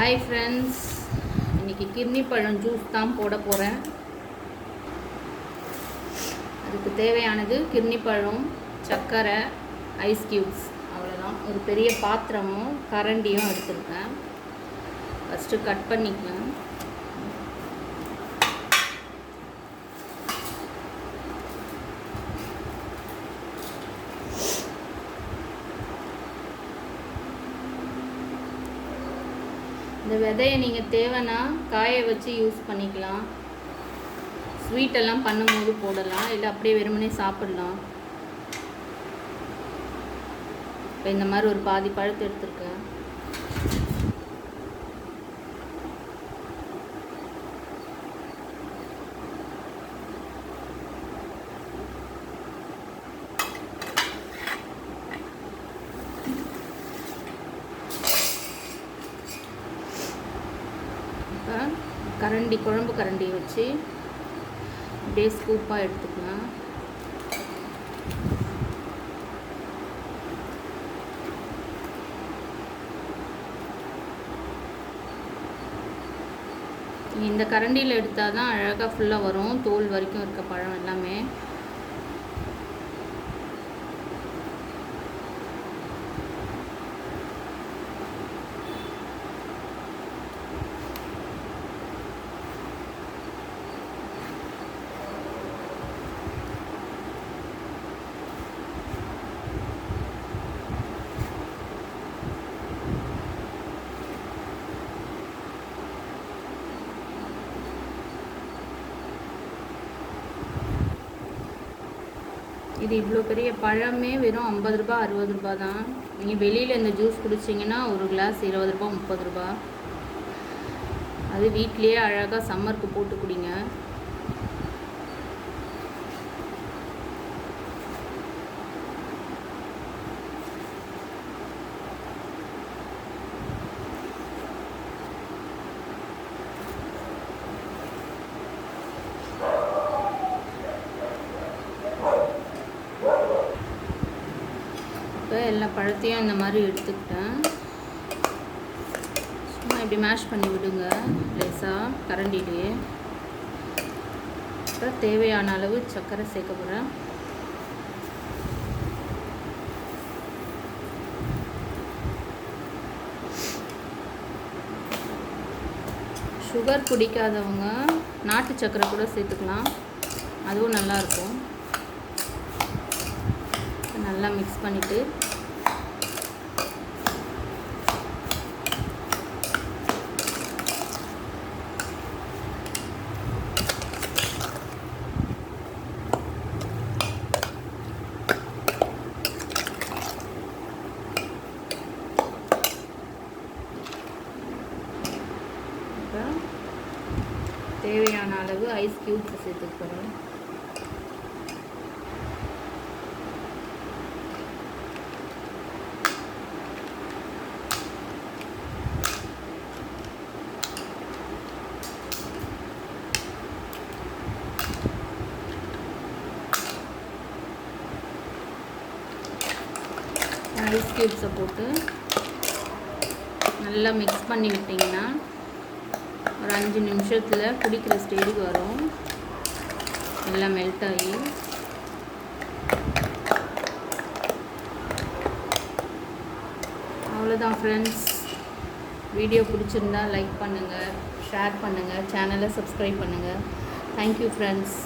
Hi friends, இன்றைக்கி கிர்னி பழம் juice தான் போட போகிறேன். அதுக்கு தேவையானது கிர்னி பழம், சர்க்கரை, ஐஸ் க்யூப்ஸ், அவ்வளோதான். ஒரு பெரிய பாத்திரமும் கரண்டியும் எடுத்துருக்கேன். ஃபஸ்ட்டு கட் பண்ணிக்கலாம். இந்த விதையை நீங்கள் தேவைன்னா காய வச்சு யூஸ் பண்ணிக்கலாம். ஸ்வீட்டெல்லாம் பண்ணும்போது போடலாம், இல்லை அப்படியே வெறுமனே சாப்பிடலாம். இப்போ இந்த மாதிரி ஒரு பாதி பழத்தை எடுத்துருக்கேன். கரண்டி, குழம்பு கரண்டி வச்சு அப்படியே ஸ்கூப்பாக எடுத்துக்கலாம். இந்த கரண்டியில் எடுத்தால் தான் அழகாக ஃபுல்லாக வரும், தோல் வரைக்கும் இருக்க பழம் எல்லாமே. இது இவ்வளோ பெரிய பழமே வெறும் 50 ரூபா 60 ரூபா தான். நீங்கள் வெளியில் இந்த ஜூஸ் குடிச்சிங்கன்னா ஒரு கிளாஸ் 20 ரூபா 30 ரூபா. அது வீட்லேயே அழகாக சம்மருக்கு போட்டு குடிங்க. எல்லா பழத்தையும் இந்த மாதிரி எடுத்துக்கிட்டேன். சும்மா இப்படி மேஷ் பண்ணி விடுங்க லேசாக கரண்டிலே. அப்புறம் தேவையான அளவு சர்க்கரை சேர்க்க போகிறேன். சுகர் பிடிக்காதவங்க நாட்டு சர்க்கரை கூட சேர்த்துக்கலாம், அதுவும் நல்லாயிருக்கும். நல்லா மிக்ஸ் பண்ணிவிட்டு தேவையான அளவு ஐஸ் க்யூப்ஸ் சேர்த்துக்கிறேன். ஐஸ் க்யூப்ஸை போட்டு நல்லா மிக்ஸ் பண்ணி விட்டிங்கன்னா ஒரு 5 நிமிஷத்தில் குடிக்கிற ஸ்டேஜுக்கு வரும். எல்லாம் மெல்ட் ஆகி. அவ்வளோதான் ஃப்ரெண்ட்ஸ். வீடியோ பிடிச்சிருந்தா லைக் பண்ணுங்கள், ஷேர் பண்ணுங்கள், சேனலை சப்ஸ்கிரைப் பண்ணுங்கள். Thank you friends.